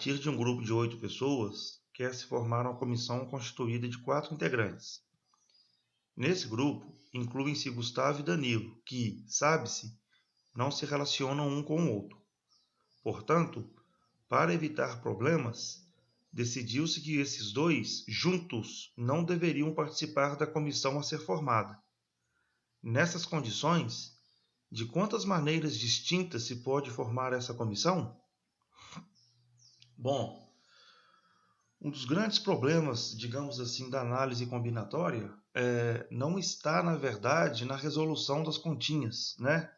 partir de um grupo de 8 pessoas, quer se formar uma comissão constituída de 4 integrantes. Nesse grupo, incluem-se Gustavo e Danilo, que, sabe-se, não se relacionam um com o outro. Portanto, para evitar problemas, decidiu-se que esses dois, juntos, não deveriam participar da comissão a ser formada. Nessas condições, de quantas maneiras distintas se pode formar essa comissão? Bom, um dos grandes problemas, digamos assim, da análise combinatória não está, na verdade, na resolução das continhas, né?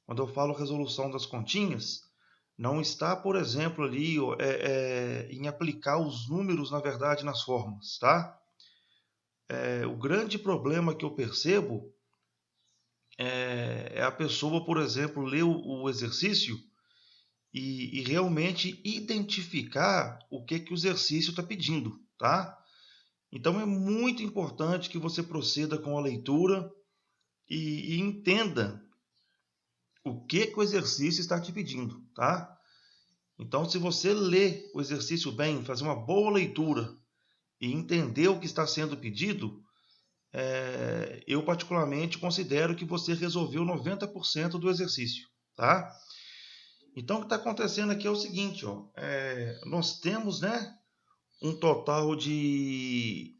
Quando eu falo resolução das continhas, não está, por exemplo, ali em aplicar os números, na verdade, nas fórmulas, tá? O grande problema que eu percebo é a pessoa, por exemplo, ler o exercício e realmente identificar o que o exercício está pedindo, tá? Então é muito importante que você proceda com a leitura e entenda o que o exercício está te pedindo, tá? Então, se você ler o exercício bem, fazer uma boa leitura e entender o que está sendo pedido, eu particularmente considero que você resolveu 90% do exercício, tá? Então, o que está acontecendo aqui é o seguinte, ó, nós temos, né, um total de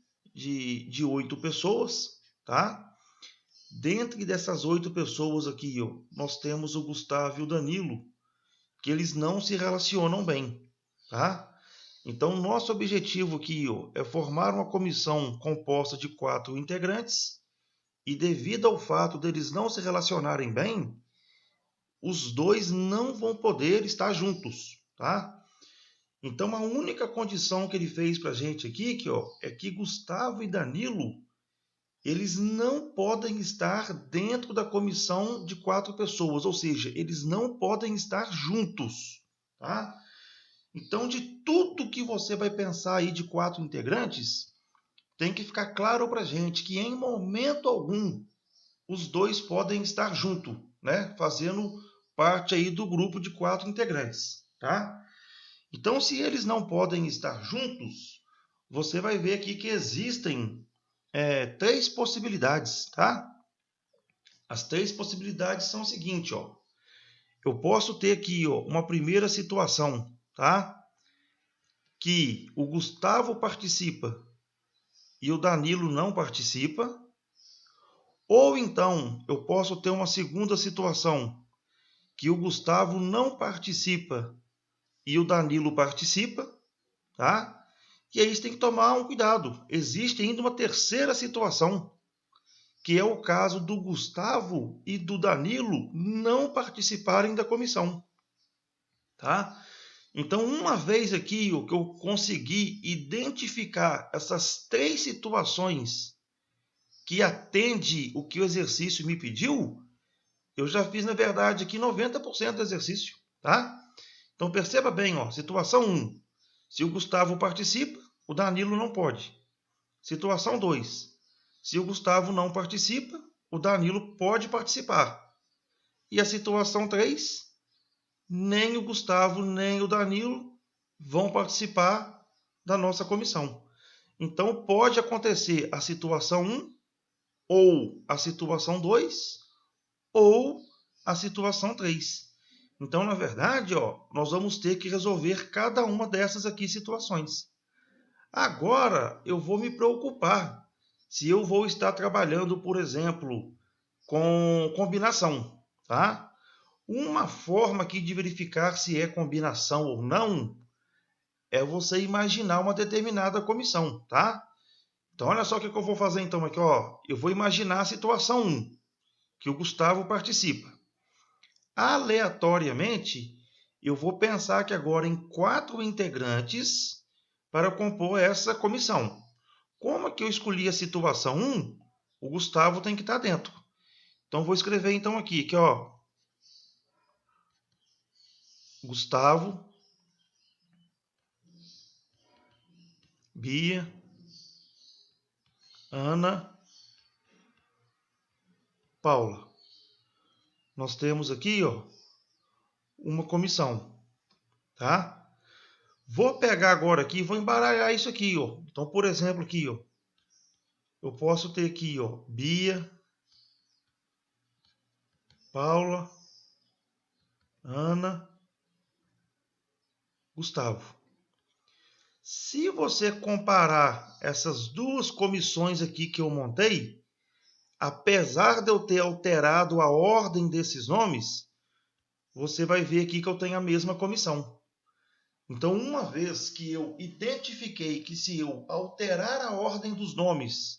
8 pessoas, tá? Dentre dessas 8 pessoas aqui, ó, nós temos o Gustavo e o Danilo, que eles não se relacionam bem, tá? Então, nosso objetivo aqui, ó, é formar uma comissão composta de 4 integrantes e, devido ao fato deles não se relacionarem bem, os dois não vão poder estar juntos, tá? Então, a única condição que ele fez para a gente aqui, é que Gustavo e Danilo, eles não podem estar dentro da comissão de 4 pessoas, ou seja, eles não podem estar juntos, tá? Então, de tudo que você vai pensar aí de 4 integrantes, tem que ficar claro para a gente que em momento algum os dois podem estar juntos, né? Fazendo parte aí do grupo de 4 integrantes, tá? Então, se eles não podem estar juntos, você vai ver aqui que existem 3 possibilidades, tá? As 3 possibilidades são o seguinte, ó. Eu posso ter aqui, ó, uma primeira situação, tá? Que o Gustavo participa e o Danilo não participa. Ou então, eu posso ter uma segunda situação, que o Gustavo não participa e o Danilo participa, tá? E aí você tem que tomar um cuidado. Existe ainda uma terceira situação, que é o caso do Gustavo e do Danilo não participarem da comissão, tá? Então, uma vez aqui o que eu consegui identificar essas 3 situações que atende o que o exercício me pediu, eu já fiz, na verdade, aqui 90% do exercício, tá? Então, perceba bem, ó, situação 1. Se o Gustavo participa, o Danilo não pode. Situação 2. Se o Gustavo não participa, o Danilo pode participar. E a situação 3, nem o Gustavo nem o Danilo vão participar da nossa comissão. Então, pode acontecer a situação 1, ou a situação 2, ou a situação 3. Então, na verdade, ó, nós vamos ter que resolver cada uma dessas aqui situações. Agora, eu vou me preocupar se eu vou estar trabalhando, por exemplo, com combinação, tá? Uma forma aqui de verificar se é combinação ou não é você imaginar uma determinada comissão, tá? Então, olha só o que eu vou fazer então aqui, ó. Eu vou imaginar a situação 1, que o Gustavo participa. Aleatoriamente, eu vou pensar aqui agora em 4 integrantes para compor essa comissão. Como é que eu escolhi a situação 1, o Gustavo tem que estar dentro. Então, vou escrever então aqui, ó, Gustavo, Bia, Ana, Paula. Nós temos aqui, ó, uma comissão, tá? Vou pegar agora aqui e vou embaralhar isso aqui, ó. Então, por exemplo, aqui, ó, eu posso ter aqui, ó, Bia, Paula, Ana, Gustavo. Se você comparar essas duas comissões aqui que eu montei, apesar de eu ter alterado a ordem desses nomes, você vai ver aqui que eu tenho a mesma comissão. Então, uma vez que eu identifiquei que se eu alterar a ordem dos nomes,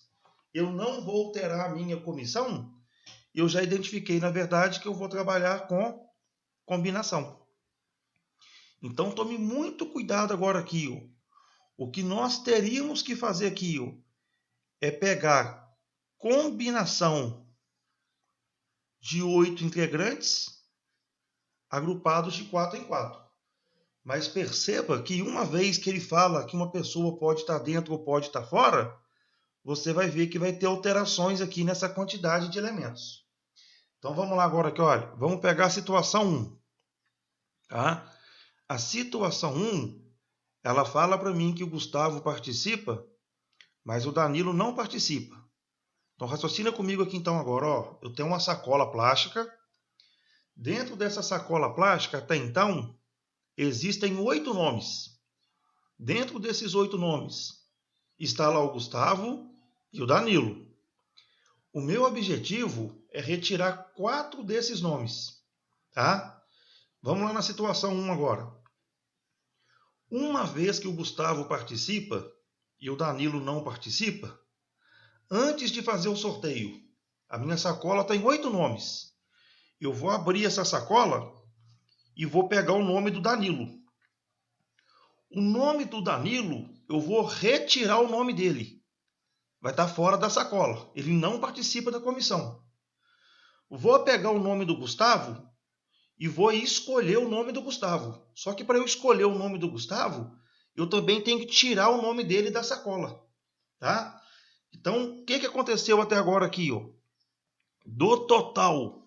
eu não vou alterar a minha comissão, eu já identifiquei, na verdade, que eu vou trabalhar com combinação. Então, tome muito cuidado agora aqui. Ó. O que nós teríamos que fazer aqui ó, é pegar combinação de 8 integrantes agrupados de 4 em 4. Mas perceba que uma vez que ele fala que uma pessoa pode estar dentro ou pode estar fora, você vai ver que vai ter alterações aqui nessa quantidade de elementos. Então vamos lá agora aqui, olha, vamos pegar a situação 1. Tá? A situação 1, ela fala para mim que o Gustavo participa, mas o Danilo não participa. Então raciocina comigo aqui então agora, ó. Eu tenho uma sacola plástica. Dentro dessa sacola plástica, até então, existem 8 nomes. Dentro desses 8 nomes, está lá o Gustavo e o Danilo. O meu objetivo é retirar 4 desses nomes. Tá? Vamos lá na situação 1 agora. Uma vez que o Gustavo participa e o Danilo não participa, antes de fazer o sorteio, a minha sacola tem 8 nomes. Eu vou abrir essa sacola e vou pegar o nome do Danilo. O nome do Danilo, eu vou retirar o nome dele. Vai estar fora da sacola. Ele não participa da comissão. Vou pegar o nome do Gustavo e vou escolher o nome do Gustavo. Só que para eu escolher o nome do Gustavo, eu também tenho que tirar o nome dele da sacola. Tá? Então, o que aconteceu até agora aqui? Ó? Do total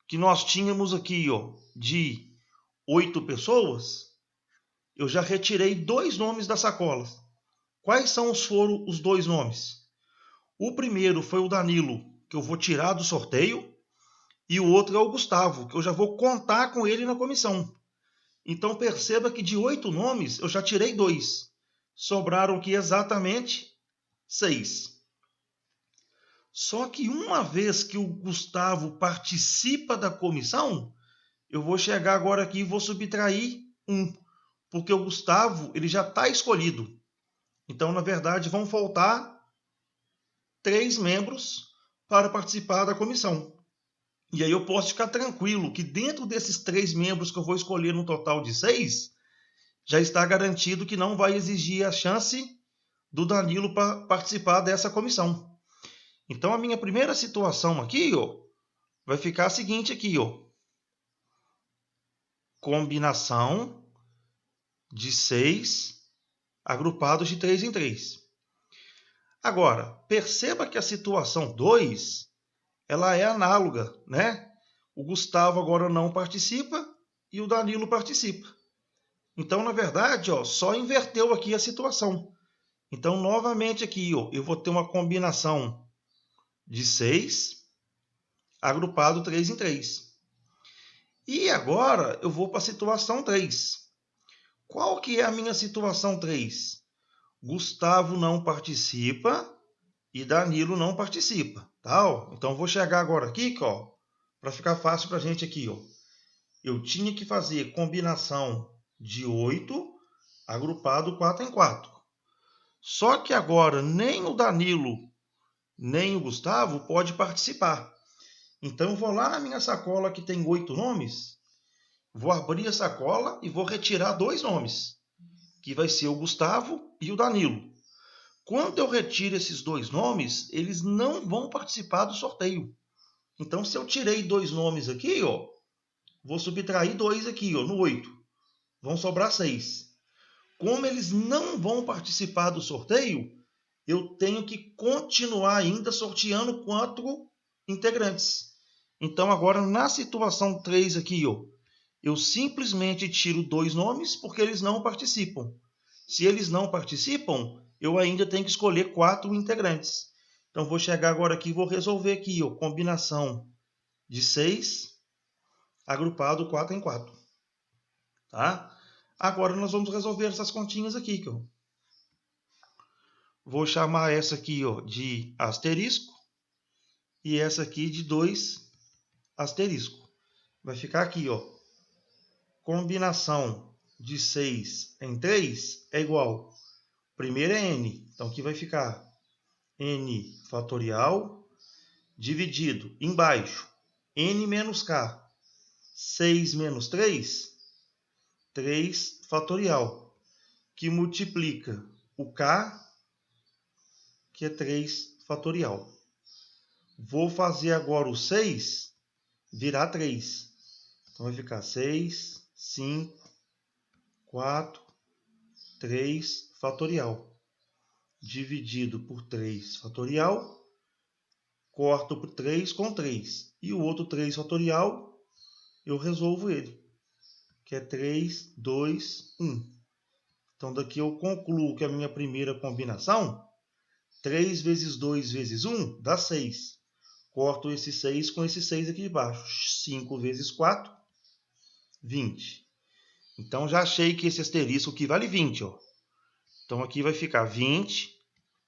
que nós tínhamos aqui ó, de 8 pessoas, eu já retirei 2 nomes da sacola. Quais foram os 2 nomes? O primeiro foi o Danilo, que eu vou tirar do sorteio, e o outro é o Gustavo, que eu já vou contar com ele na comissão. Então perceba que de 8 nomes, eu já tirei 2. Sobraram aqui exatamente 6. Só que uma vez que o Gustavo participa da comissão, eu vou chegar agora aqui e vou subtrair 1. Porque o Gustavo ele já está escolhido. Então, na verdade, vão faltar 3 membros para participar da comissão. E aí eu posso ficar tranquilo que dentro desses 3 membros que eu vou escolher no total de 6, já está garantido que não vai exigir a chance do Danilo para participar dessa comissão. Então, a minha primeira situação aqui ó, vai ficar a seguinte aqui. Ó, combinação de 6 agrupados de 3 em 3. Agora, perceba que a situação 2, ela é análoga, né? O Gustavo agora não participa e o Danilo participa. Então, na verdade, ó, só inverteu aqui a situação. Então, novamente aqui, ó, eu vou ter uma combinação de 6 agrupado 3 em 3. E agora eu vou para a situação 3. Qual que é a minha situação 3? Gustavo não participa e Danilo não participa. Tá? Ó? Então eu vou chegar agora aqui, para ficar fácil para a gente aqui. Ó. Eu tinha que fazer combinação de 8 agrupado 4 em 4. Só que agora nem o Danilo nem o Gustavo pode participar. Então eu vou lá na minha sacola que tem 8 nomes, vou abrir a sacola e vou retirar 2 nomes, que vai ser o Gustavo e o Danilo. Quando eu retiro esses 2 nomes, eles não vão participar do sorteio. Então, se eu tirei 2 nomes aqui, ó, vou subtrair 2 aqui, ó, no 8. Vão sobrar 6. Como eles não vão participar do sorteio, eu tenho que continuar ainda sorteando 4 integrantes. Então, agora, na situação 3 aqui, ó, eu simplesmente tiro 2 nomes porque eles não participam. Se eles não participam, eu ainda tenho que escolher 4 integrantes. Então, vou chegar agora aqui e vou resolver aqui, ó, combinação de 6 agrupado 4 em 4. Tá? Agora nós vamos resolver essas continhas aqui. Que eu vou chamar essa aqui, ó, de asterisco e essa aqui de 2 asterisco. Vai ficar aqui, ó, combinação de 6 em 3 é igual. Primeiro é n, então aqui vai ficar n fatorial dividido embaixo n menos k. 6 menos 3, 3 fatorial, que multiplica o k, que é 3 fatorial. Vou fazer agora o 6 virar 3. Então vai ficar 6, 5, 4, 3 fatorial. Dividido por 3 fatorial. Corto por 3 com 3. E o outro 3 fatorial, eu resolvo ele, que é 3, 2, 1. Então daqui eu concluo que a minha primeira combinação, 3 vezes 2 vezes 1, dá 6. Corto esse 6 com esse 6 aqui de baixo. 5 vezes 4, 20. Então já achei que esse asterisco aqui vale 20. Ó. Então aqui vai ficar 20,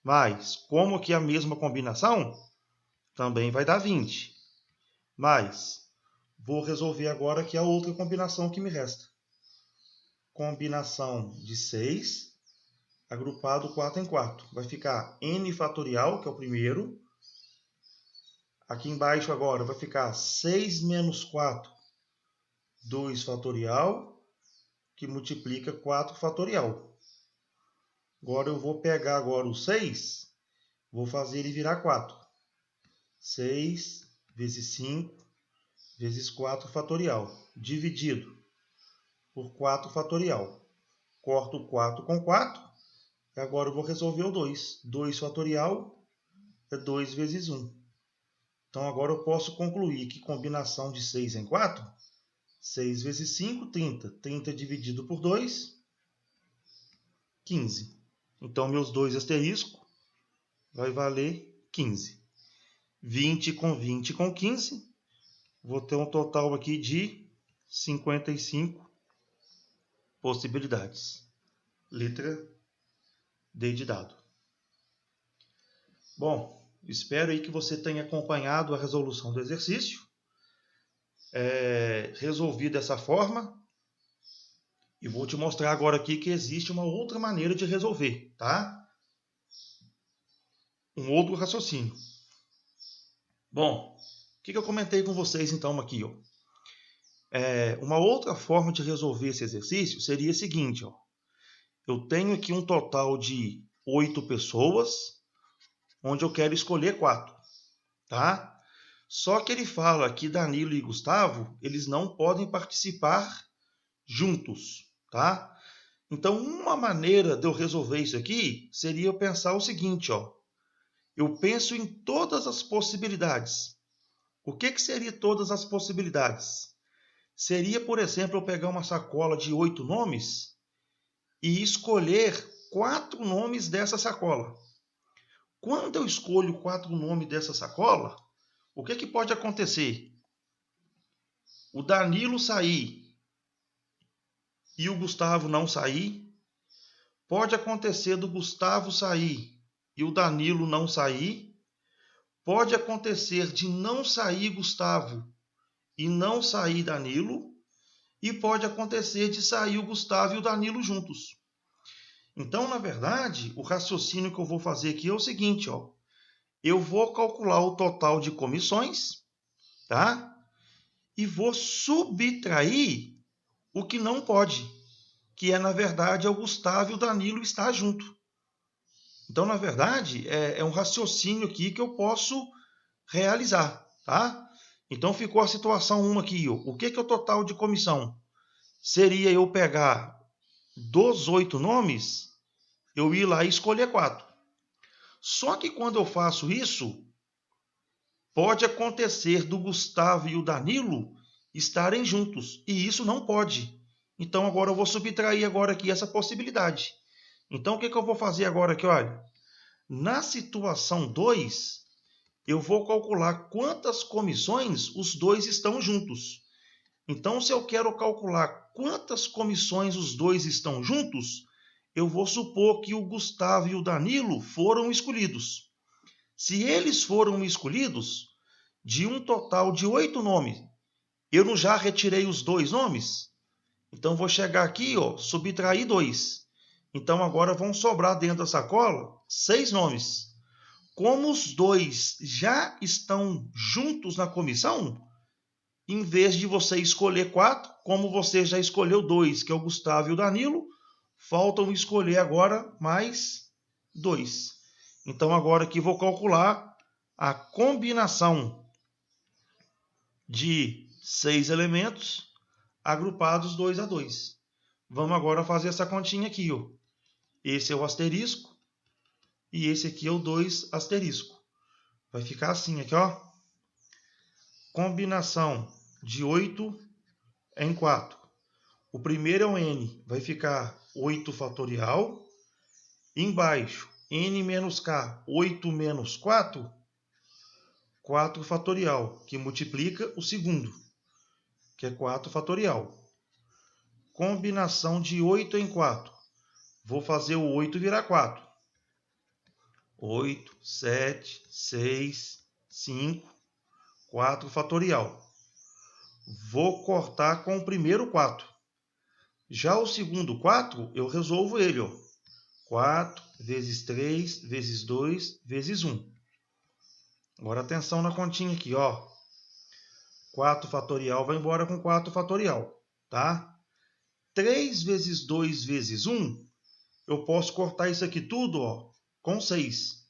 mais, como aqui é a mesma combinação, também vai dar 20. Mas, vou resolver agora aqui a outra combinação que me resta. Combinação de 6, agrupado 4 em 4. Vai ficar n fatorial, que é o primeiro. Aqui embaixo agora vai ficar 6 menos 4, 2 fatorial, que multiplica 4 fatorial. Agora eu vou pegar agora o 6, vou fazer ele virar 4. 6 vezes 5 vezes 4 fatorial, dividido por 4 fatorial. Corto 4 com 4, e agora eu vou resolver o 2. 2 fatorial é 2 vezes 1. Então agora eu posso concluir que combinação de 6 em 4, 6 vezes 5, 30. 30 dividido por 2, 15. Então meus 2 asteriscos vai valer 15. 20 com 15, vou ter um total aqui de 55 possibilidades. Letra D de dado. Bom, espero aí que você tenha acompanhado a resolução do exercício. Resolvi dessa forma. E vou te mostrar agora aqui que existe uma outra maneira de resolver, tá? Um outro raciocínio. Bom, o que eu comentei com vocês então aqui, ó? Uma outra forma de resolver esse exercício seria a seguinte, ó. Eu tenho aqui um total de 8 pessoas, onde eu quero escolher 4, tá? Só que ele fala que Danilo e Gustavo, eles não podem participar juntos, tá? Então, uma maneira de eu resolver isso aqui seria eu pensar o seguinte, ó. Eu penso em todas as possibilidades. O que seria todas as possibilidades? Seria, por exemplo, eu pegar uma sacola de 8 nomes e escolher 4 nomes dessa sacola. Quando eu escolho 4 nomes dessa sacola, o que pode acontecer? O Danilo sair e o Gustavo não sair. Pode acontecer do Gustavo sair e o Danilo não sair. Pode acontecer de não sair Gustavo e não sair Danilo. E pode acontecer de sair o Gustavo e o Danilo juntos. Então, na verdade, o raciocínio que eu vou fazer aqui é o seguinte, ó. Eu vou calcular o total de comissões, tá? E vou subtrair o que não pode, que é, na verdade, o Gustavo e o Danilo estar junto. Então, na verdade, é um raciocínio aqui que eu posso realizar, tá? Então, ficou a situação 1 aqui. Ó. O que é o total de comissão? Seria eu pegar dos 8 nomes, eu ir lá e escolher 4. Só que quando eu faço isso, pode acontecer do Gustavo e o Danilo estarem juntos. E isso não pode. Então, agora eu vou subtrair agora aqui essa possibilidade. Então, o que eu vou fazer agora aqui? Olha, na situação 2, eu vou calcular quantas comissões os dois estão juntos. Então, se eu quero calcular quantas comissões os dois estão juntos, eu vou supor que o Gustavo e o Danilo foram escolhidos. Se eles foram escolhidos, de um total de 8 nomes, eu não já retirei os 2 nomes? Então, vou chegar aqui, subtrair 2. Então, agora vão sobrar dentro da sacola 6 nomes. Como os 2 já estão juntos na comissão, em vez de você escolher 4, como você já escolheu 2, que é o Gustavo e o Danilo, faltam escolher agora mais 2. Então, agora aqui vou calcular a combinação de 6 elementos agrupados 2 a 2. Vamos agora fazer essa continha aqui. Esse é o asterisco e esse aqui é o 2 asterisco. Vai ficar assim aqui, ó. Combinação de 8 em 4. O primeiro é o n, vai ficar 8 fatorial. Embaixo, n menos k, 8 menos 4, 4 fatorial, que multiplica o segundo, que é 4 fatorial. Combinação de 8 em 4. Vou fazer o 8 virar 4. 8, 7, 6, 5, 4 fatorial. Vou cortar com o primeiro 4. Já o segundo 4, eu resolvo ele. 4 vezes 3 vezes 2 vezes 1. Agora atenção na continha aqui. 4 fatorial vai embora com 4 fatorial. Tá? 3 vezes 2 vezes 1, eu posso cortar isso aqui tudo com 6.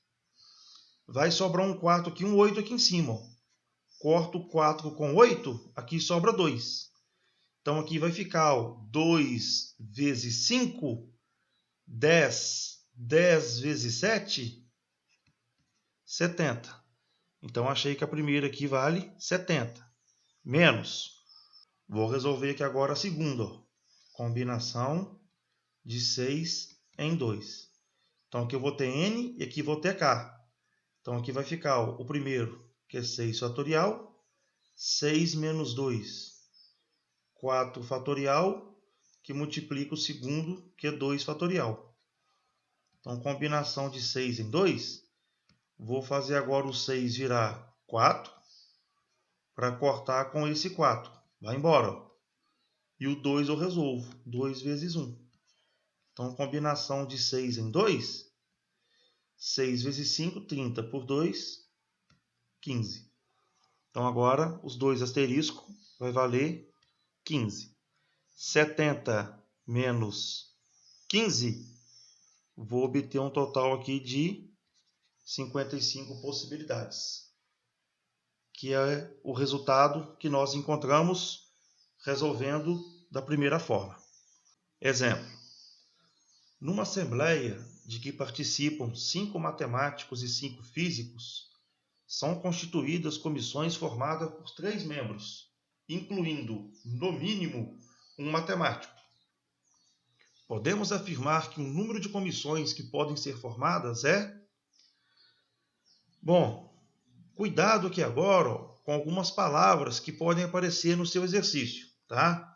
Vai sobrar um 4 aqui, um 8 aqui em cima. Corto 4 com 8, aqui sobra 2. Então, aqui vai ficar 2 vezes 5, 10. 10 vezes 7, 70. Então, achei que a primeira aqui vale 70. Menos. Vou resolver aqui agora a segunda. Combinação de 6 em 2. Então, aqui eu vou ter n e aqui vou ter k. Então, aqui vai ficar o primeiro, que é 6 fatorial. 6 menos 2, 4 fatorial, que multiplica o segundo, que é 2 fatorial. Então, combinação de 6 em 2, vou fazer agora o 6 virar 4, para cortar com esse 4. Vai embora. E o 2 eu resolvo, 2 vezes 1. Então, combinação de 6 em 2, 6 vezes 5, 30, por 2, 15. Então, agora, os dois asteriscos vai valer 15. 70 menos 15, vou obter um total aqui de 55 possibilidades, que é o resultado que nós encontramos resolvendo da primeira forma. Exemplo. Numa assembleia de que participam 5 matemáticos e 5 físicos, são constituídas comissões formadas por 3 membros, incluindo, no mínimo, um matemático. Podemos afirmar que o número de comissões que podem ser formadas é... Bom, cuidado aqui agora com algumas palavras que podem aparecer no seu exercício, tá?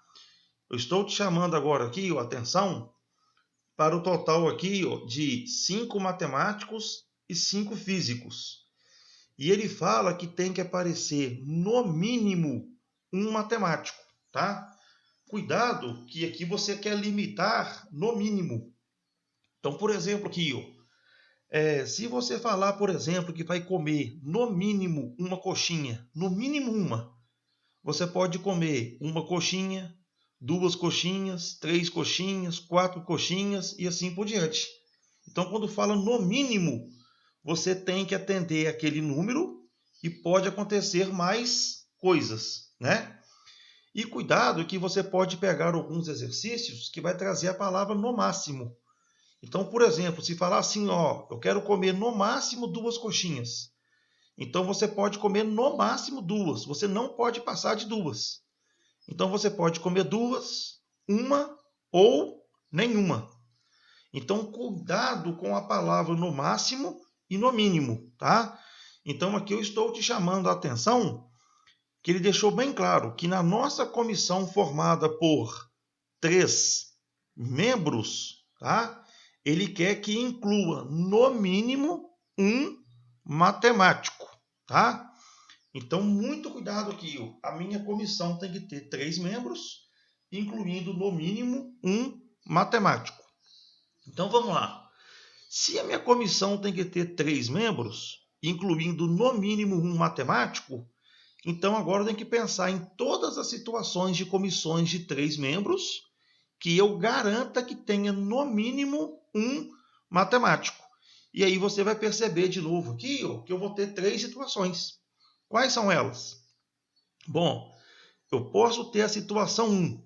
Eu estou te chamando agora aqui, atenção, para o total aqui de 5 matemáticos e 5 físicos. E ele fala que tem que aparecer, no mínimo, um matemático, tá? Cuidado que aqui você quer limitar no mínimo. Então, por exemplo, aqui, se você falar, por exemplo, que vai comer no mínimo uma coxinha, no mínimo uma, você pode comer uma coxinha, 2 coxinhas, 3 coxinhas, 4 coxinhas e assim por diante. Então, quando fala no mínimo, você tem que atender aquele número e pode acontecer mais coisas, né? E cuidado que você pode pegar alguns exercícios que vai trazer a palavra no máximo. Então, por exemplo, se falar assim, eu quero comer no máximo 2 coxinhas. Então, você pode comer no máximo 2. Você não pode passar de 2. Então, você pode comer 2, uma ou nenhuma. Então, cuidado com a palavra no máximo e no mínimo, tá? Então, aqui eu estou te chamando a atenção que ele deixou bem claro que na nossa comissão formada por 3 membros, tá? Ele quer que inclua no mínimo um matemático, tá? Então, muito cuidado aqui. A minha comissão tem que ter 3 membros, incluindo no mínimo um matemático. Então, vamos lá. Se a minha comissão tem que ter 3 membros, incluindo no mínimo um matemático, então agora eu tenho que pensar em todas as situações de comissões de 3 membros que eu garanta que tenha no mínimo um matemático. E aí você vai perceber de novo aqui que eu vou ter 3 situações. Quais são elas? Bom, eu posso ter a situação 1,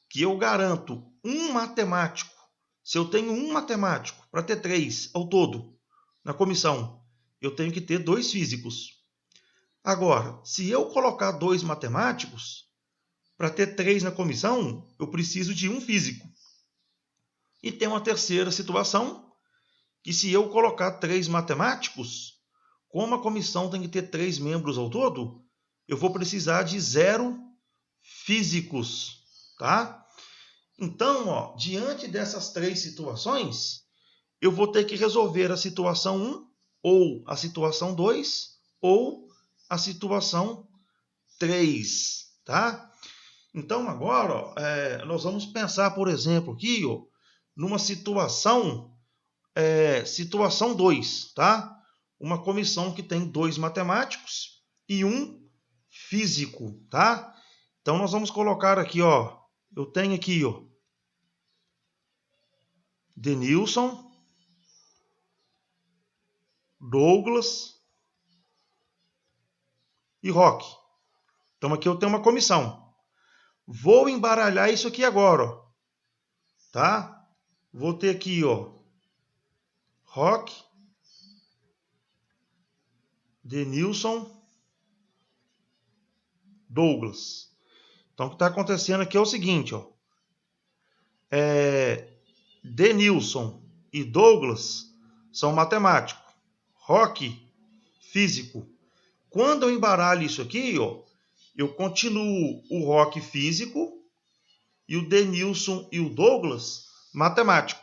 que eu garanto um matemático. Se eu tenho um matemático para ter 3 ao todo na comissão, eu tenho que ter 2 físicos. Agora, se eu colocar 2 matemáticos, para ter 3 na comissão, eu preciso de um físico. E tem uma terceira situação, que se eu colocar 3 matemáticos, como a comissão tem que ter 3 membros ao todo, eu vou precisar de 0 físicos, tá? Então, diante dessas 3 situações, eu vou ter que resolver a situação 1, ou a situação 2, ou a situação 3, tá? Então, agora, nós vamos pensar, por exemplo, aqui, numa situação 2, tá? Uma comissão que tem 2 matemáticos e um físico, tá? Então, nós vamos colocar aqui, eu tenho aqui, Denilson, Douglas e Roque. Então, aqui eu tenho uma comissão. Vou embaralhar isso aqui agora, tá? Vou ter aqui, Roque, Denilson, Douglas. Então, o que está acontecendo aqui é o seguinte, Denilson e Douglas são matemáticos. Roque, físico. Quando eu embaralho isso aqui, eu continuo o Roque físico e o Denilson e o Douglas matemático.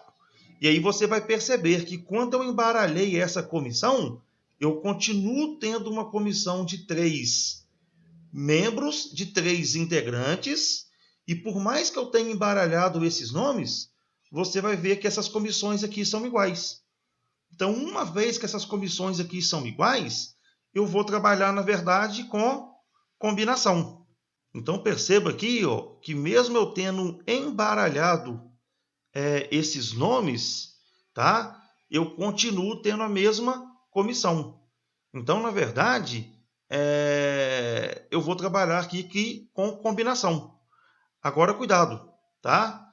E aí você vai perceber que quando eu embaralhei essa comissão, eu continuo tendo uma comissão de 3 membros, de 3 integrantes, e por mais que eu tenha embaralhado esses nomes, você vai ver que essas comissões aqui são iguais. Então, uma vez que essas comissões aqui são iguais, eu vou trabalhar, na verdade, com combinação. Então, perceba aqui que mesmo eu tendo embaralhado esses nomes, tá? Eu continuo tendo a mesma comissão. Então, na verdade, eu vou trabalhar aqui com combinação. Agora, cuidado, tá?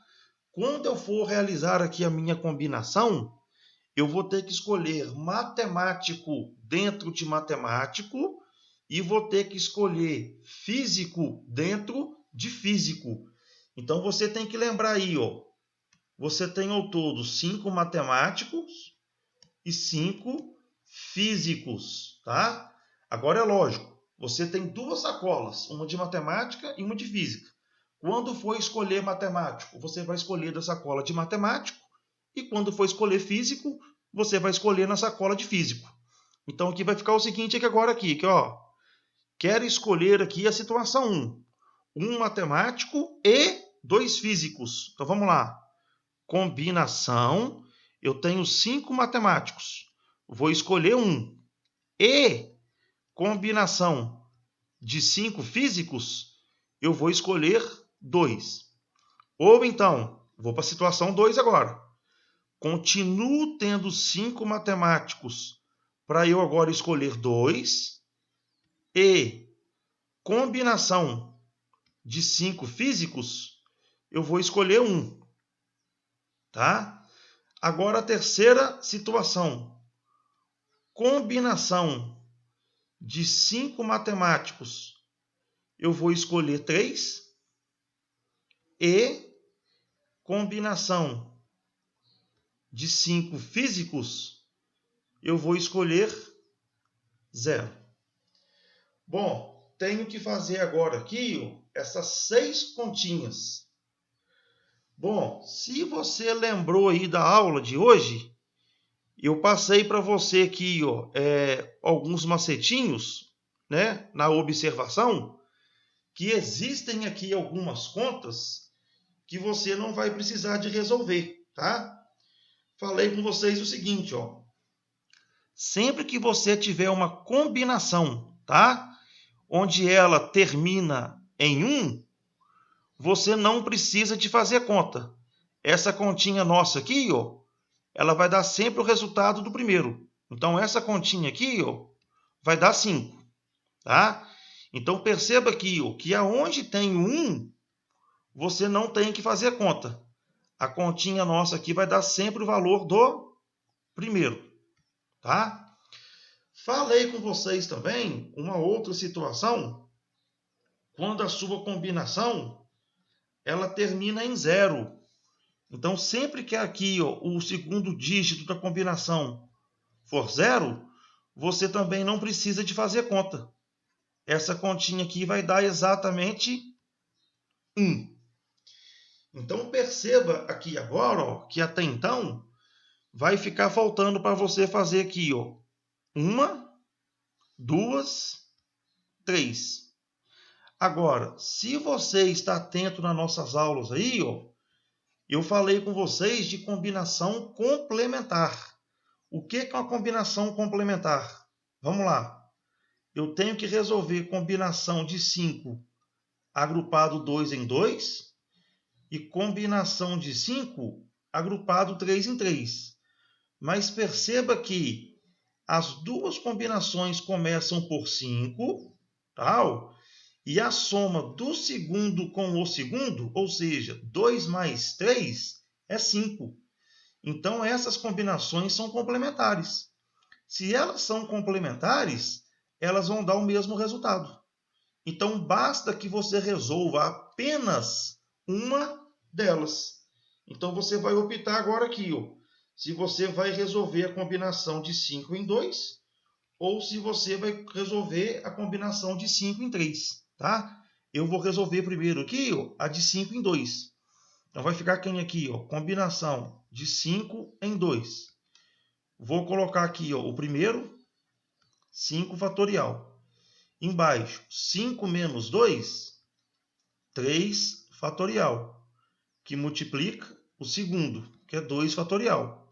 Quando eu for realizar aqui a minha combinação, eu vou ter que escolher matemático dentro de matemático e vou ter que escolher físico dentro de físico. Então, você tem que lembrar aí, você tem ao todo 5 matemáticos e 5 físicos, tá? Agora é lógico, você tem 2 sacolas, uma de matemática e uma de física. Quando for escolher matemático, você vai escolher da sacola de matemático, e quando for escolher físico, você vai escolher na sacola de físico. Então aqui vai ficar o seguinte aqui, quero escolher aqui a situação 1. Um matemático e 2 físicos. Então vamos lá. Combinação, eu tenho 5 matemáticos. Vou escolher um. E combinação de 5 físicos, eu vou escolher 2. Ou então, vou para a situação 2 agora. Continuo tendo 5 matemáticos para eu agora escolher 2. E combinação de 5 físicos, eu vou escolher 1. Tá? Agora a terceira situação. Combinação de 5 matemáticos, eu vou escolher 3. E combinação de 5 físicos, eu vou escolher 0. Bom, tenho que fazer agora aqui essas 6 continhas. Bom, se você lembrou aí da aula de hoje, eu passei para você aqui alguns macetinhos, né, na observação, que existem aqui algumas contas que você não vai precisar de resolver, tá? Falei com vocês o seguinte, sempre que você tiver uma combinação, tá, onde ela termina em 1, você não precisa de fazer conta. Essa continha nossa aqui, ela vai dar sempre o resultado do primeiro. Então, essa continha aqui, vai dar 5, tá? Então, perceba aqui, que aonde tem 1, você não tem que fazer conta. A continha nossa aqui vai dar sempre o valor do primeiro, tá? Falei com vocês também uma outra situação, quando a sua combinação ela termina em 0. Então, sempre que aqui o segundo dígito da combinação for 0, você também não precisa de fazer conta. Essa continha aqui vai dar exatamente 1. Então, perceba aqui agora que até então vai ficar faltando para você fazer aqui 1, 2, 3. Agora, se você está atento nas nossas aulas aí, eu falei com vocês de combinação complementar. O que é uma combinação complementar? Vamos lá. Eu tenho que resolver combinação de 5 agrupado 2 em 2 e combinação de 5 agrupado 3 em 3. Mas perceba que as duas combinações começam por 5, tal, e a soma do segundo com o segundo, ou seja, 2 mais 3, é 5. Então, essas combinações são complementares. Se elas são complementares, elas vão dar o mesmo resultado. Então, basta que você resolva apenas uma delas. Então, você vai optar agora aqui, se você vai resolver a combinação de 5 em 2 ou se você vai resolver a combinação de 5 em 3, tá? Eu vou resolver primeiro aqui a de 5 em 2. Então, vai ficar quem aqui? Combinação de 5 em 2. Vou colocar aqui o primeiro, 5 fatorial. Embaixo, 5 menos 2, 3 fatorial, que multiplica o segundo, que é 2 fatorial.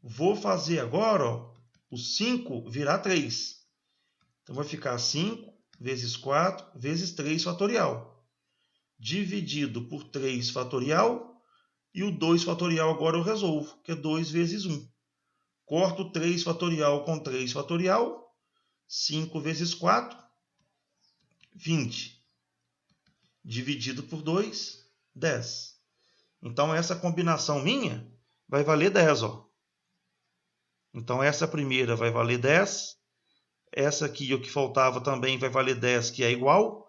Vou fazer agora o 5 virar 3. Então, vai ficar 5 vezes 4 vezes 3 fatorial, dividido por 3 fatorial, e o 2 fatorial agora eu resolvo, que é 2 vezes 1. Corto 3 fatorial com 3 fatorial, 5 vezes 4, 20. Dividido por 2, 10. Então, essa combinação minha vai valer 10. Então, essa primeira vai valer 10. Essa aqui, o que faltava também, vai valer 10, que é igual.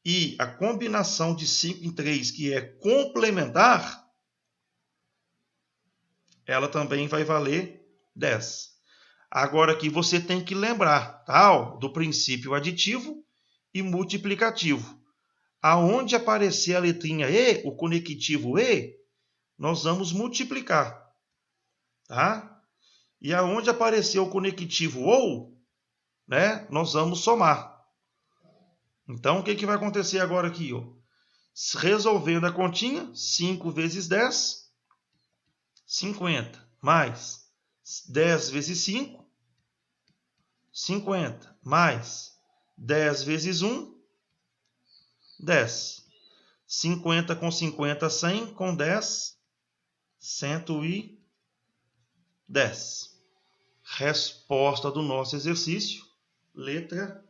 E a combinação de 5 em 3, que é complementar, ela também vai valer 10. Agora aqui você tem que lembrar, tá, do princípio aditivo e multiplicativo. Aonde aparecer a letrinha E, o conectivo E, nós vamos multiplicar, tá? E aonde aparecer o conectivo OU, né, nós vamos somar. Então, o que vai acontecer agora aqui? Resolvendo a continha, 5 vezes 10, 50, mais 10 vezes 5, 50, mais 10 vezes 1, 10. 50 com 50, 100, com 10, 110. Resposta do nosso exercício, letra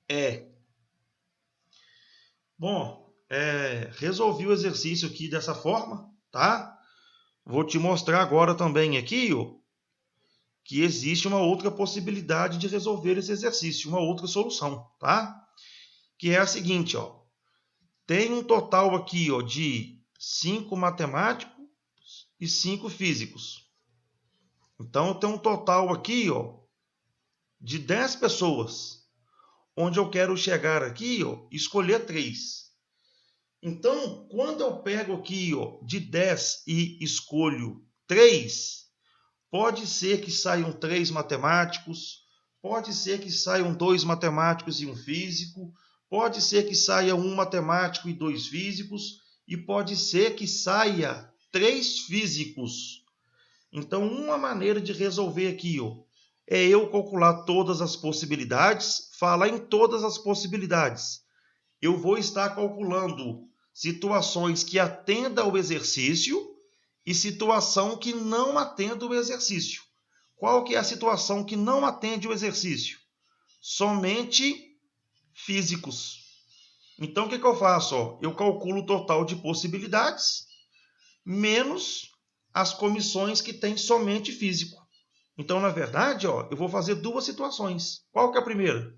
E. Bom, resolvi o exercício aqui dessa forma, tá? Vou te mostrar agora também aqui, que existe uma outra possibilidade de resolver esse exercício, uma outra solução, tá? Que é a seguinte, tem um total aqui, de 5 matemáticos e 5 físicos. Então, eu tenho um total aqui, ó, de 10 pessoas, onde eu quero chegar aqui, ó, escolher 3. Então, quando eu pego aqui, ó, de 10 e escolho 3, pode ser que saiam 3 matemáticos, pode ser que saiam 2 matemáticos e um físico, pode ser que saia 1 matemático e 2 físicos, e pode ser que saia 3 físicos. Então, uma maneira de resolver aqui, ó, é eu calcular todas as possibilidades, falar em todas as possibilidades. Eu vou estar calculando situações que atendam ao exercício e situação que não atenda o exercício. Qual que é a situação que não atende o exercício? Somente físicos. Então, o que eu faço? Ó, eu calculo o total de possibilidades menos as comissões que tem somente físico. Então, na verdade, ó, eu vou fazer 2 situações. Qual que é a primeira?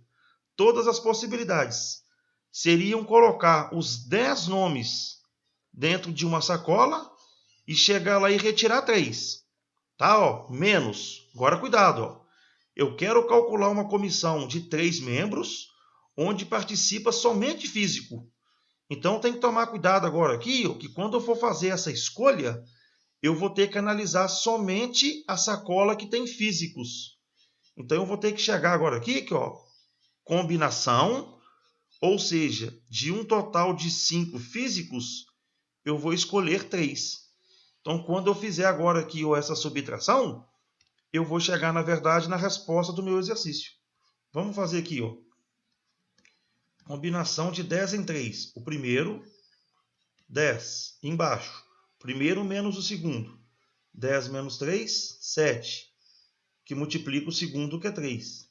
Todas as possibilidades seriam colocar os 10 nomes dentro de uma sacola e chegar lá e retirar 3. Tá? Ó, menos. Agora, cuidado. Ó. Eu quero calcular uma comissão de 3 membros, onde participa somente físico. Então, tem que tomar cuidado agora aqui, ó, que quando eu for fazer essa escolha, eu vou ter que analisar somente a sacola que tem físicos. Então, eu vou ter que chegar agora aqui, ó, combinação, ou seja, de um total de 5 físicos, eu vou escolher 3. Então, quando eu fizer agora aqui ó, essa subtração, eu vou chegar, na verdade, na resposta do meu exercício. Vamos fazer aqui, ó. Combinação de 10 em 3. O primeiro, 10. Embaixo, primeiro menos o segundo. 10 menos 3, 7. Que multiplica o segundo, que é 3.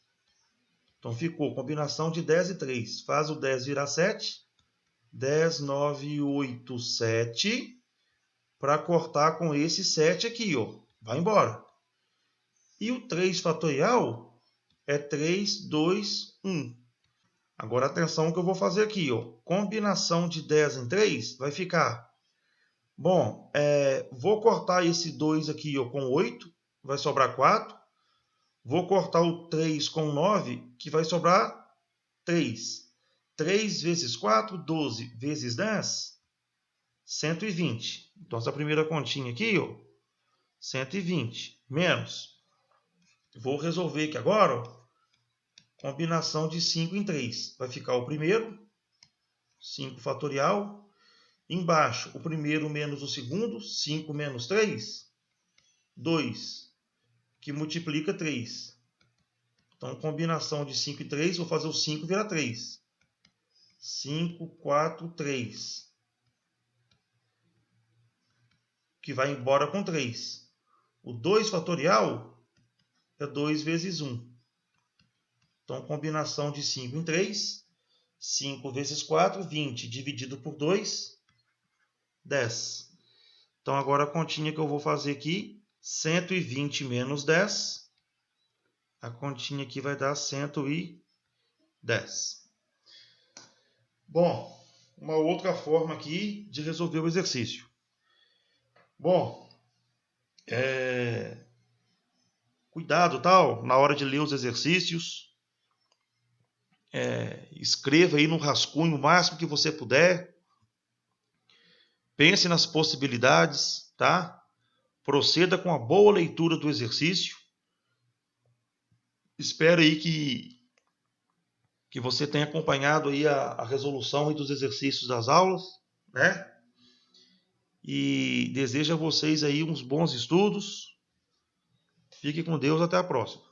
Então, ficou combinação de 10 e 3. Faz o 10 virar 7. 10, 9, 8, 7. Para cortar com esse 7 aqui, ó. Vai embora. E o 3 fatorial é 3, 2, 1. Agora, atenção que eu vou fazer aqui, ó. Combinação de 10 em 3 vai ficar... Bom, vou cortar esse 2 aqui ó, com 8, vai sobrar 4. Vou cortar o 3 com 9, que vai sobrar 3. 3 vezes 4, 12 vezes 10, 120. Então, essa primeira continha aqui, ó, 120, menos. Vou resolver aqui agora, ó, combinação de 5 em 3. Vai ficar o primeiro, 5 fatorial. Embaixo, o primeiro menos o segundo, 5 menos 3, 2, que multiplica 3. Então, combinação de 5 e 3, vou fazer o 5 virar 3. 5, 4, 3. Que vai embora com 3. O 2 fatorial é 2 vezes 1. Então, combinação de 5 em 3. 5 vezes 4, 20. Dividido por 2, 10. Então, agora a continha que eu vou fazer aqui, 120 menos 10. A continha aqui vai dar 110. Bom, uma outra forma aqui de resolver o exercício. Bom, cuidado, tal, na hora de ler os exercícios. Escreva aí no rascunho o máximo que você puder. Pense nas possibilidades, tá? Proceda com a boa leitura do exercício. Espero aí que você tenha acompanhado aí a resolução dos exercícios das aulas, né? E desejo a vocês aí uns bons estudos. Fique com Deus, até a próxima.